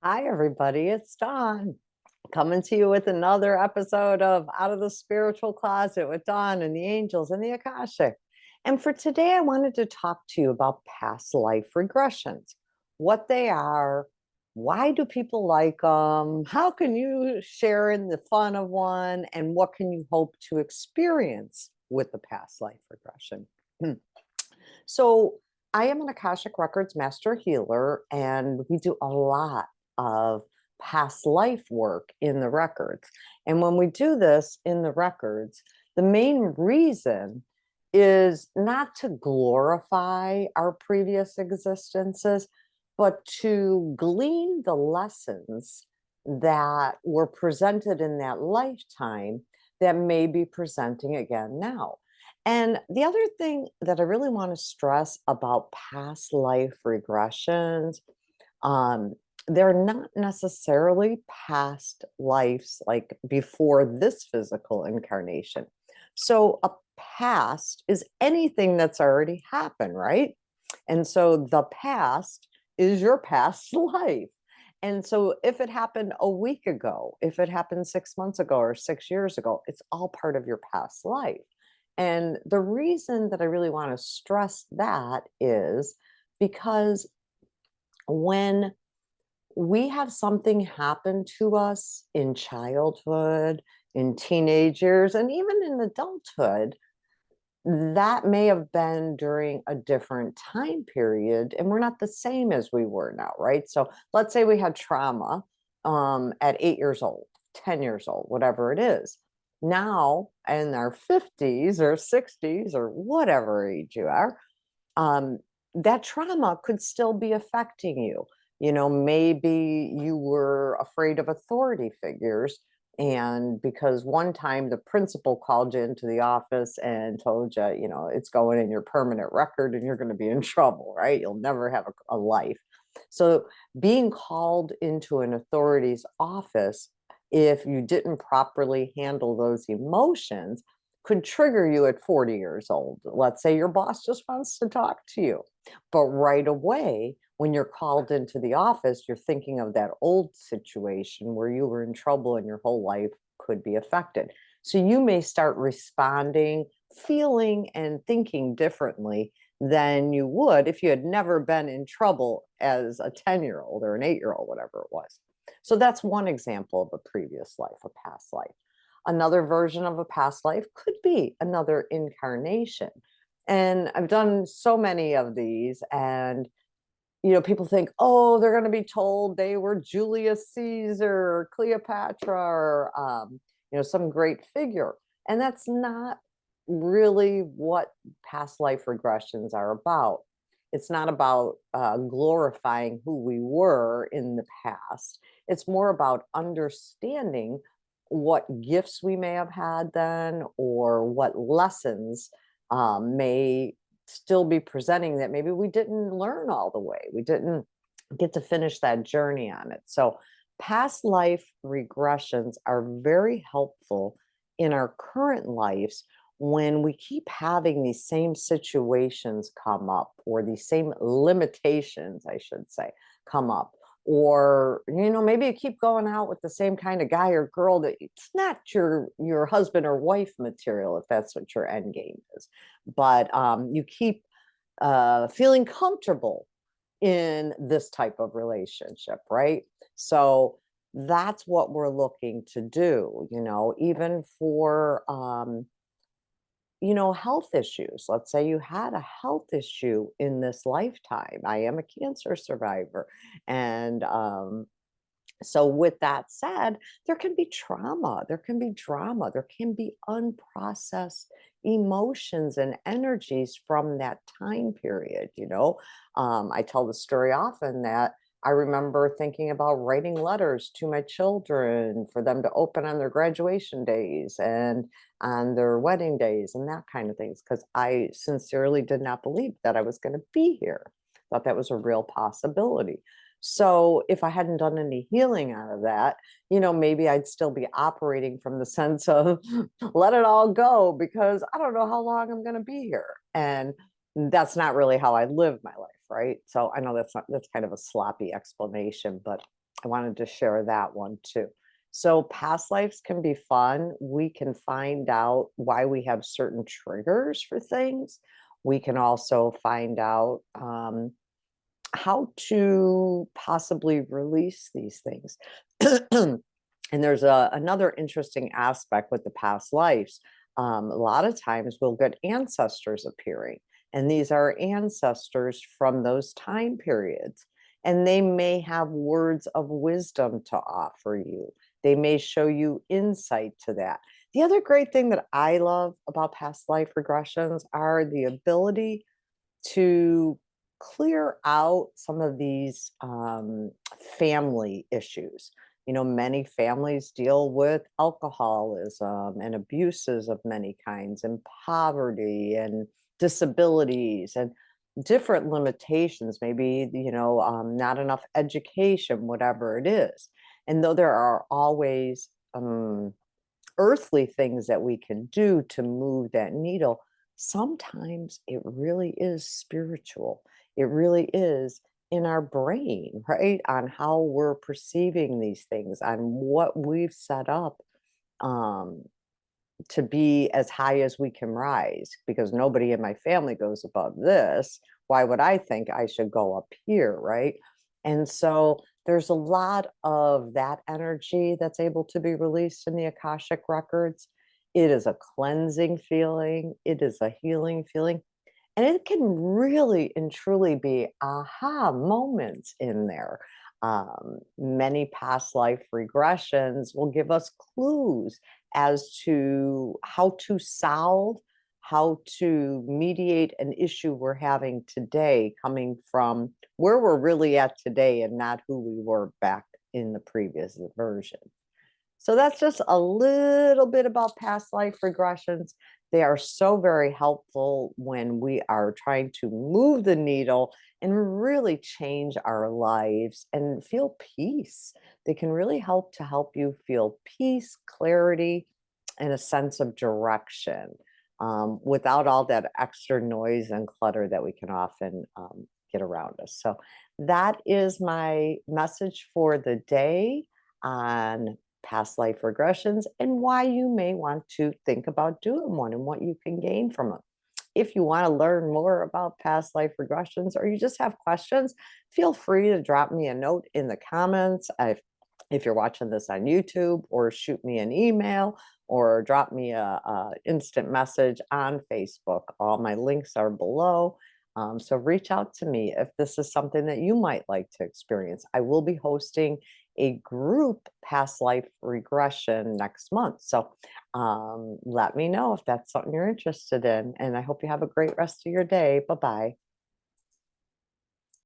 Hi, everybody. It's Dawn coming to you with another episode of Out of the Spiritual Closet with Dawn and the Angels and the Akashic. And for today, I wanted to talk to you about past life regressions, what they are, why do people like them, how can you share in the fun of one, and what can you hope to experience with the past life regression. So, I am an Akashic Records master healer, and we do a lot of past life work in the records. And when we do this in the records, the main reason is not to glorify our previous existences, but to glean the lessons that were presented in that lifetime that may be presenting again now. And the other thing that I really want to stress about past life regressions, um, they're not necessarily past lives like before this physical incarnation. So a past is anything that's already happened, right? And so the past is your past life. And so if it happened a week ago, if it happened 6 months ago or 6 years ago, it's all part of your past life. And the reason that I really want to stress that is because when we have something happen to us in childhood, in teenage years, and even in adulthood, that may have been during a different time period, and we're not the same as we were now, right? So let's say we had trauma at 8 years old, 10 years old, whatever it is. Now, in our 50s or 60s or whatever age you are, um, that trauma could still be affecting you. Maybe you were afraid of authority figures. And because one time the principal called you into the office and told you, it's going in your permanent record and you're going to be in trouble, right? You'll never have a life. So being called into an authority's office, if you didn't properly handle those emotions, could trigger you at 40 years old. Let's say your boss just wants to talk to you, but right away, when you're called into the office, you're thinking of that old situation where you were in trouble and your whole life could be affected. So you may start responding, feeling, and thinking differently than you would if you had never been in trouble as a 10-year-old or an 8-year-old, whatever it was. So that's one example of a previous life, a past life. Another version of a past life could be another incarnation. And I've done so many of these, and people think, oh, they're going to be told they were Julius Caesar or Cleopatra or some great figure. And that's not really what past life regressions are about. It's not about glorifying who we were in the past. It's more about understanding what gifts we may have had then, or what lessons may still be presenting that maybe we didn't learn all the way. We didn't get to finish that journey on it. So past life regressions are very helpful in our current lives when we keep having these same situations come up, or these same limitations, I should say, come up. Or maybe you keep going out with the same kind of guy or girl that it's not your husband or wife material, if that's what your end game is. But you keep feeling comfortable in this type of relationship, right? So that's what we're looking to do, even for health issues. Let's say you had a health issue in this lifetime. I am a cancer survivor. And so with that said, there can be trauma, there can be drama, there can be unprocessed emotions and energies from that time period. I tell the story often that I remember thinking about writing letters to my children for them to open on their graduation days and on their wedding days and that kind of things, because I sincerely did not believe that I was going to be here. Thought that was a real possibility. So if I hadn't done any healing out of that, maybe I'd still be operating from the sense of let it all go because I don't know how long I'm going to be here. And that's not really how I live my life, right? So I know that's kind of a sloppy explanation, but I wanted to share that one too. So past lives can be fun. We can find out why we have certain triggers for things. We can also find out how to possibly release these things. And there's another interesting aspect with the past lives. A lot of times we'll get ancestors appearing, and these are ancestors from those time periods. And they may have words of wisdom to offer you. They may show you insight to that. The other great thing that I love about past life regressions are the ability to clear out some of these family issues. Many families deal with alcoholism and abuses of many kinds, and poverty and disabilities and different limitations, maybe, not enough education, whatever it is. And though there are always earthly things that we can do to move that needle, sometimes it really is spiritual. It really is in our brain, right? On how we're perceiving these things, on what we've set up um, to be as high as we can rise, because nobody in my family goes above this. Why would I think I should go up here, right? And so there's a lot of that energy that's able to be released in the Akashic records. It is a cleansing feeling, it is a healing feeling, and it can really and truly be aha moments in there. Many past life regressions will give us clues as to how to solve, how to mediate an issue we're having today, coming from where we're really at today and not who we were back in the previous version. So that's just a little bit about past life regressions. They are so very helpful when we are trying to move the needle and really change our lives and feel peace. They can really help you feel peace, clarity, and a sense of direction, without all that extra noise and clutter that we can often get around us. So that is my message for the day on past life regressions and why you may want to think about doing one and what you can gain from it. If you want to learn more about past life regressions or you just have questions, feel free to drop me a note in the comments. If you're watching this on YouTube, or shoot me an email, or drop me a instant message on Facebook. All my links are below. So reach out to me if this is something that you might like to experience. I will be hosting a group past life regression next month. So let me know if that's something you're interested in. And I hope you have a great rest of your day. Bye-bye.